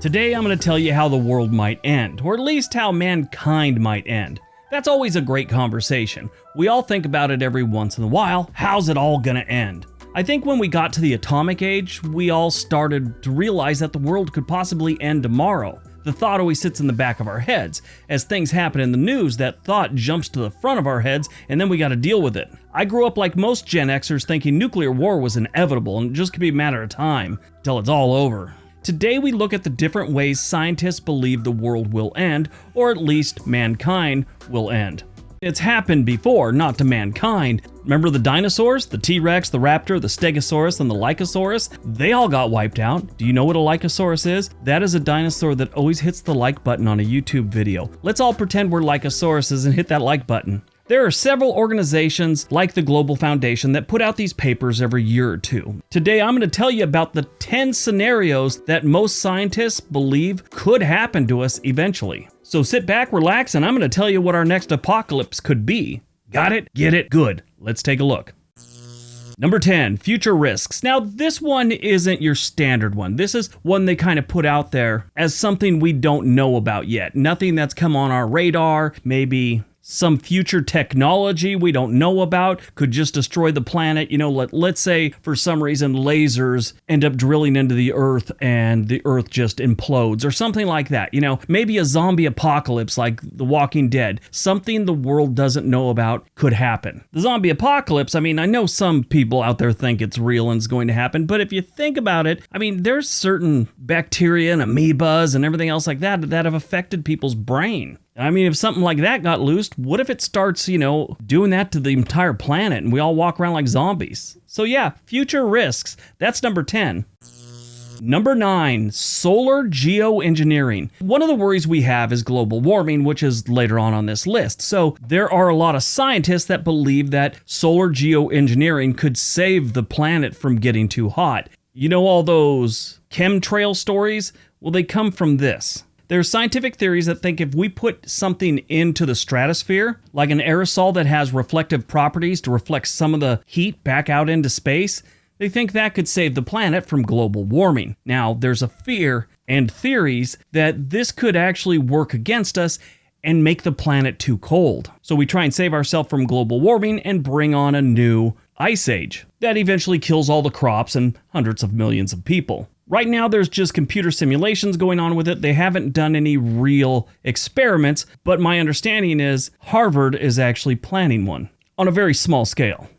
Today I'm going to tell you how the world might end, or at least how mankind might end. That's always a great conversation. We all think about it every once in a while. How's it all going to end? I think when we got to the atomic age, we all started to realize that the world could possibly end tomorrow. The thought always sits in the back of our heads. As things happen in the news, that thought jumps to the front of our heads, and then we got to deal with it. I grew up like most Gen-Xers thinking nuclear war was inevitable and it just could be a matter of time till it's all over. Today we look at the different ways scientists believe the world will end, or at least mankind will end. It's happened before, not to mankind. Remember the dinosaurs? The T-Rex, the Raptor, the Stegosaurus, and the Lycosaurus? They all got wiped out. Do you know what a Lycosaurus is? That is a dinosaur that always hits the like button on a YouTube video. Let's all pretend we're Lycosauruses and hit that like button. There are several organizations like the Global Foundation that put out these papers every year or two. Today I'm going to tell you about the 10 scenarios that most scientists believe could happen to us eventually. So sit back, relax, and I'm going to tell you what our next apocalypse could be. Got it? Get it? Good. Let's take a look. Number 10, future risks. Now, this one isn't your standard one. This is one they kind of put out there as something we don't know about yet. Nothing that's come on our radar, maybe some future technology we don't know about could just destroy the planet. You know, let's say for some reason lasers end up drilling into the earth and the earth just implodes or something like that. You know, maybe a zombie apocalypse like The Walking Dead. Something the world doesn't know about could happen. The zombie apocalypse, I mean, I know some people out there think it's real and it's going to happen, but if you think about it, I mean, there's certain bacteria and amoebas and everything else like that that have affected people's brain. I mean, if something like that got loosed, what if it starts, doing that to the entire planet and we all walk around like zombies? So yeah, future risks. That's number 10. Number 9, solar geoengineering. One of the worries we have is global warming, which is later on this list. So there are a lot of scientists that believe that solar geoengineering could save the planet from getting too hot. You know all those chemtrail stories? Well, they come from this. There's scientific theories that think if we put something into the stratosphere, like an aerosol that has reflective properties to reflect some of the heat back out into space, they think that could save the planet from global warming. Now, there's a fear and theories that this could actually work against us and make the planet too cold. So we try and save ourselves from global warming and bring on a new ice age that eventually kills all the crops and hundreds of millions of people. Right now, there's just computer simulations going on with it. They haven't done any real experiments, but my understanding is Harvard is actually planning one on a very small scale.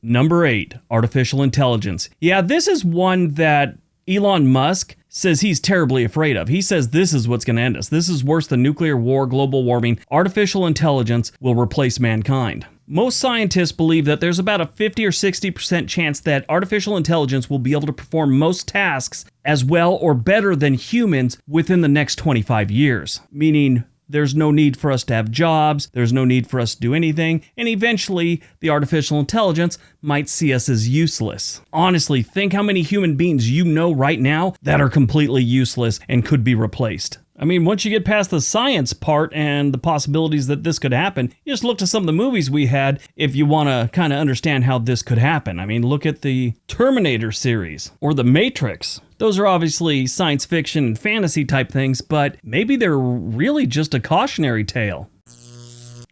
Number 8, artificial intelligence. Yeah, this is one that Elon Musk says he's terribly afraid of. He says this is what's going to end us. This is worse than nuclear war, global warming. Artificial intelligence will replace mankind. Most scientists believe that there's about a 50 or 60% chance that artificial intelligence will be able to perform most tasks as well or better than humans within the next 25 years. Meaning there's no need for us to have jobs, there's no need for us to do anything, and eventually the artificial intelligence might see us as useless. Honestly, think how many human beings you know right now that are completely useless and could be replaced. I mean, once you get past the science part and the possibilities that this could happen, you just look to some of the movies we had if you want to kind of understand how this could happen. I mean, look at the Terminator series or the Matrix. Those are obviously science fiction and fantasy type things, but maybe they're really just a cautionary tale.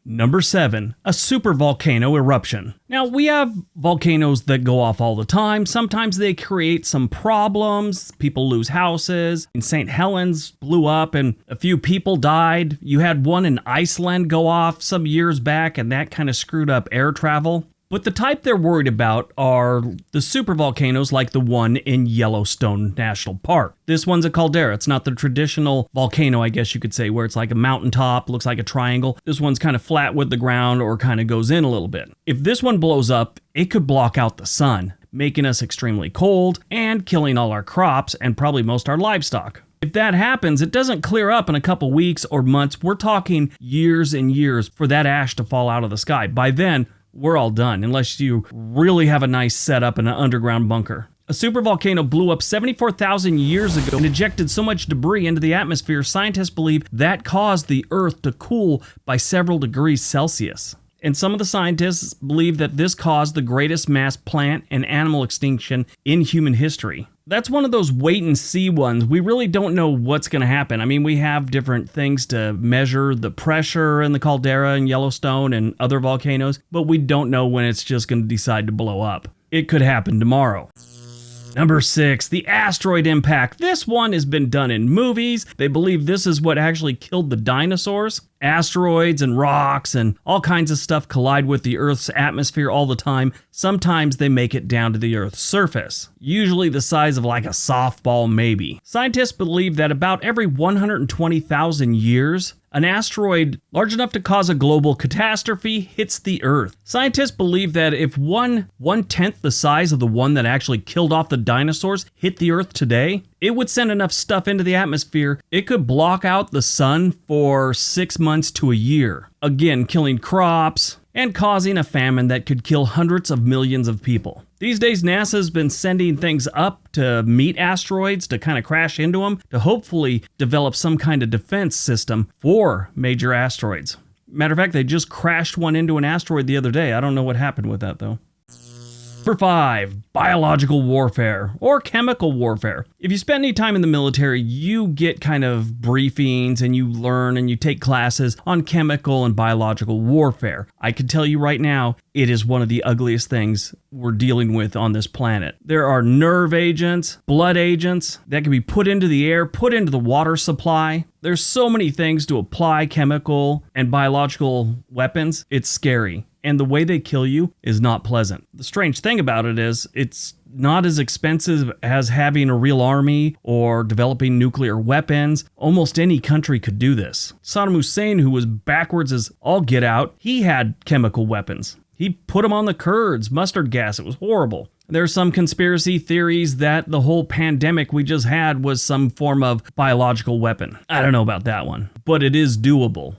Number 7, a supervolcano eruption. Now, we have volcanoes that go off all the time. Sometimes they create some problems. People lose houses. In St. Helens blew up and a few people died. You had one in Iceland go off some years back and that kind of screwed up air travel. But the type they're worried about are the supervolcanoes like the one in Yellowstone National Park. This one's a caldera. It's not the traditional volcano, I guess you could say, where it's like a mountaintop, looks like a triangle. This one's kind of flat with the ground or kind of goes in a little bit. If this one blows up, it could block out the sun, making us extremely cold and killing all our crops and probably most our livestock. If that happens, it doesn't clear up in a couple weeks or months. We're talking years and years for that ash to fall out of the sky. By then, we're all done, unless you really have a nice setup in an underground bunker. A supervolcano blew up 74,000 years ago and ejected so much debris into the atmosphere, scientists believe that caused the Earth to cool by several degrees Celsius. And some of the scientists believe that this caused the greatest mass plant and animal extinction in human history. That's one of those wait and see ones. We really don't know what's going to happen. I mean, we have different things to measure the pressure in the caldera in Yellowstone and other volcanoes, but we don't know when it's just going to decide to blow up. It could happen tomorrow. Number 6, the Asteroid Impact. This one has been done in movies. They believe this is what actually killed the dinosaurs. Asteroids and rocks and all kinds of stuff collide with the Earth's atmosphere all the time. Sometimes they make it down to the Earth's surface, usually the size of like a softball maybe. Scientists believe that about every 120,000 years, an asteroid large enough to cause a global catastrophe hits the Earth. Scientists believe that if one-tenth the size of the one that actually killed off the dinosaurs hit the Earth today, it would send enough stuff into the atmosphere, it could block out the sun for 6 months to a year. Again, killing crops and causing a famine that could kill hundreds of millions of people. These days, NASA's been sending things up to meet asteroids, to kind of crash into them, to hopefully develop some kind of defense system for major asteroids. Matter of fact, they just crashed one into an asteroid the other day. I don't know what happened with that though. Number 5, biological warfare or chemical warfare. If you spend any time in the military, you get kind of briefings and you learn and you take classes on chemical and biological warfare. I can tell you right now, it is one of the ugliest things we're dealing with on this planet. There are nerve agents, blood agents that can be put into the air, put into the water supply. There's so many things to apply chemical and biological weapons. It's scary. And the way they kill you is not pleasant. The strange thing about it is it's not as expensive as having a real army or developing nuclear weapons. Almost any country could do this. Saddam Hussein, who was backwards as all get out, he had chemical weapons. He put them on the Kurds, mustard gas. It was horrible. There's some conspiracy theories that the whole pandemic we just had was some form of biological weapon. I don't know about that one, but it is doable.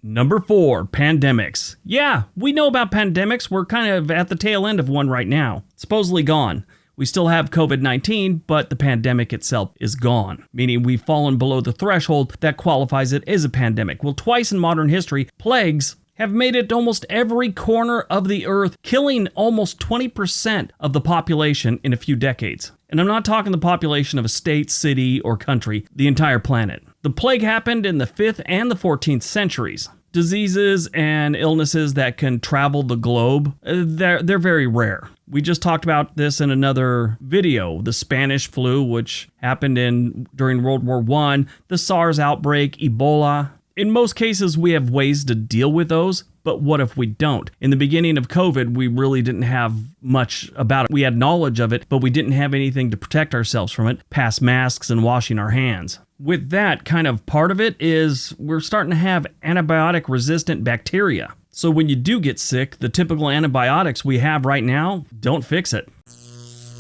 Number 4, pandemics. Yeah, we know about pandemics. We're kind of at the tail end of one right now. Supposedly gone. We still have COVID-19, but the pandemic itself is gone, meaning we've fallen below the threshold that qualifies it as a pandemic. Well, twice in modern history, plagues have made it to almost every corner of the earth, killing almost 20% of the population in a few decades. And I'm not talking the population of a state, city, or country, the entire planet. The plague happened in the 5th and the 14th centuries. Diseases and illnesses that can travel the globe, they're very rare. We just talked about this in another video. The Spanish flu, which happened during World War I, the SARS outbreak, Ebola. In most cases, we have ways to deal with those, but what if we don't? In the beginning of COVID, we really didn't have much about it. We had knowledge of it, but we didn't have anything to protect ourselves from it, past masks and washing our hands. With that, kind of part of it is we're starting to have antibiotic-resistant bacteria. So when you do get sick, the typical antibiotics we have right now don't fix it.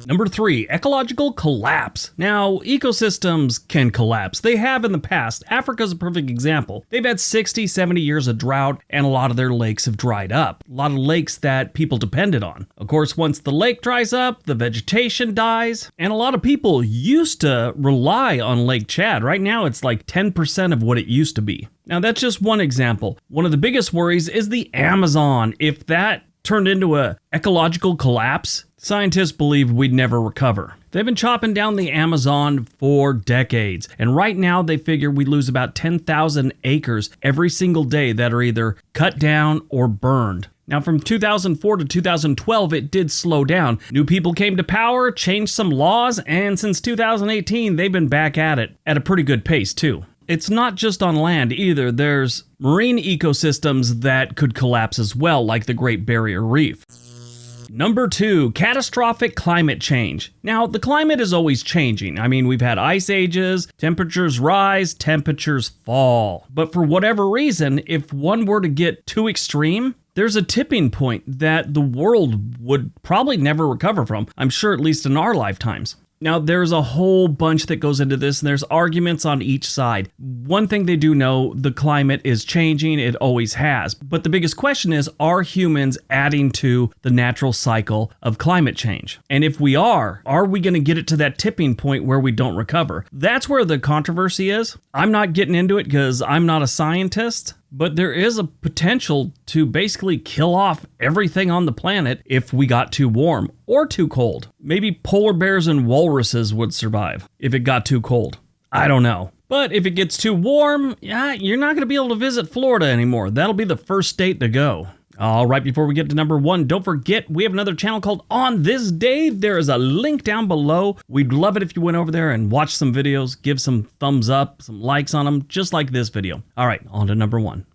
Number 3, ecological collapse. Now, ecosystems can collapse. They have in the past. Africa's a perfect example. They've had 60, 70 years of drought, and a lot of their lakes have dried up. A lot of lakes that people depended on. Of course, once the lake dries up, the vegetation dies, and a lot of people used to rely on Lake Chad. Right now, it's like 10% of what it used to be. Now, that's just one example. One of the biggest worries is the Amazon. If that turned into an ecological collapse, scientists believe we'd never recover. They've been chopping down the Amazon for decades, and right now they figure we lose about 10,000 acres every single day that are either cut down or burned. Now, from 2004 to 2012, it did slow down. New people came to power, changed some laws, and since 2018, they've been back at it at a pretty good pace, too. It's not just on land either. There's marine ecosystems that could collapse as well, like the Great Barrier Reef. Number 2, catastrophic climate change. Now, the climate is always changing. I mean, we've had ice ages, temperatures rise, temperatures fall. But for whatever reason, if one were to get too extreme, there's a tipping point that the world would probably never recover from. I'm sure at least in our lifetimes. Now, there's a whole bunch that goes into this, and there's arguments on each side. One thing they do know, the climate is changing, it always has. But the biggest question is, are humans adding to the natural cycle of climate change? And if we are we going to get it to that tipping point where we don't recover? That's where the controversy is. I'm not getting into it because I'm not a scientist, but there is a potential to basically kill off everything on the planet if we got too warm or too cold. Maybe polar bears and walruses would survive if it got too cold. I don't know. But if it gets too warm, yeah, you're not going to be able to visit Florida anymore. That'll be the first state to go. All right, before we get to number 1, don't forget we have another channel called On This Day. There is a link down below. We'd love it if you went over there and watched some videos, give some thumbs up, some likes on them, just like this video. All right, on to number 1.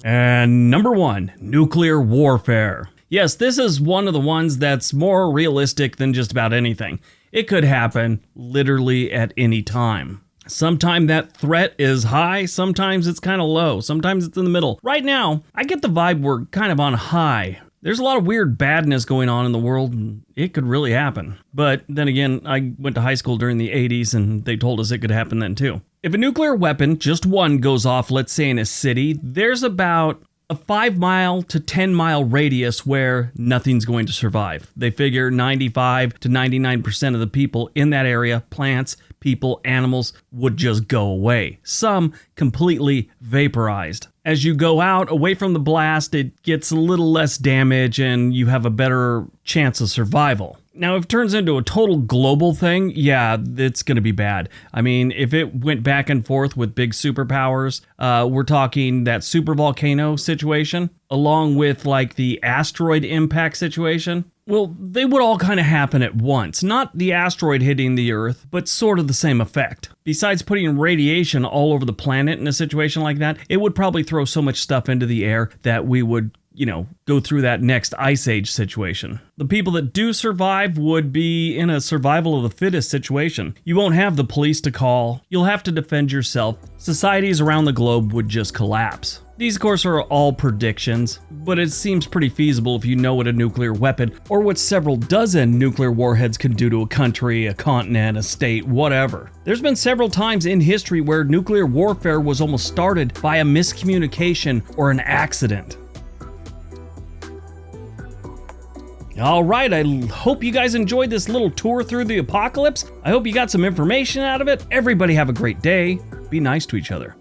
And number 1, nuclear warfare. Yes, this is one of the ones that's more realistic than just about anything. It could happen literally at any time. Sometimes that threat is high, sometimes it's kind of low, sometimes it's in the middle. Right now, I get the vibe we're kind of on high. There's a lot of weird badness going on in the world, and it could really happen. But then again, I went to high school during the 80s, and they told us it could happen then too. If a nuclear weapon, just one, goes off, let's say in a city, there's about a 5-mile to 10-mile radius where nothing's going to survive. They figure 95 to 99% of the people in that area, plants, people, animals, would just go away. Some completely vaporized. As you go out away from the blast, it gets a little less damage and you have a better chance of survival. Now, if it turns into a total global thing, yeah, it's going to be bad. I mean, if it went back and forth with big superpowers, we're talking that super volcano situation, along with like the asteroid impact situation. Well, they would all kind of happen at once. Not the asteroid hitting the Earth, but sort of the same effect. Besides putting radiation all over the planet in a situation like that, it would probably throw so much stuff into the air that we would, go through that next ice age situation. The people that do survive would be in a survival of the fittest situation. You won't have the police to call. You'll have to defend yourself. Societies around the globe would just collapse. These, of course, are all predictions, but it seems pretty feasible if you know what a nuclear weapon or what several dozen nuclear warheads can do to a country, a continent, a state, whatever. There's been several times in history where nuclear warfare was almost started by a miscommunication or an accident. All right, I hope you guys enjoyed this little tour through the apocalypse. I hope you got some information out of it. Everybody have a great day. Be nice to each other.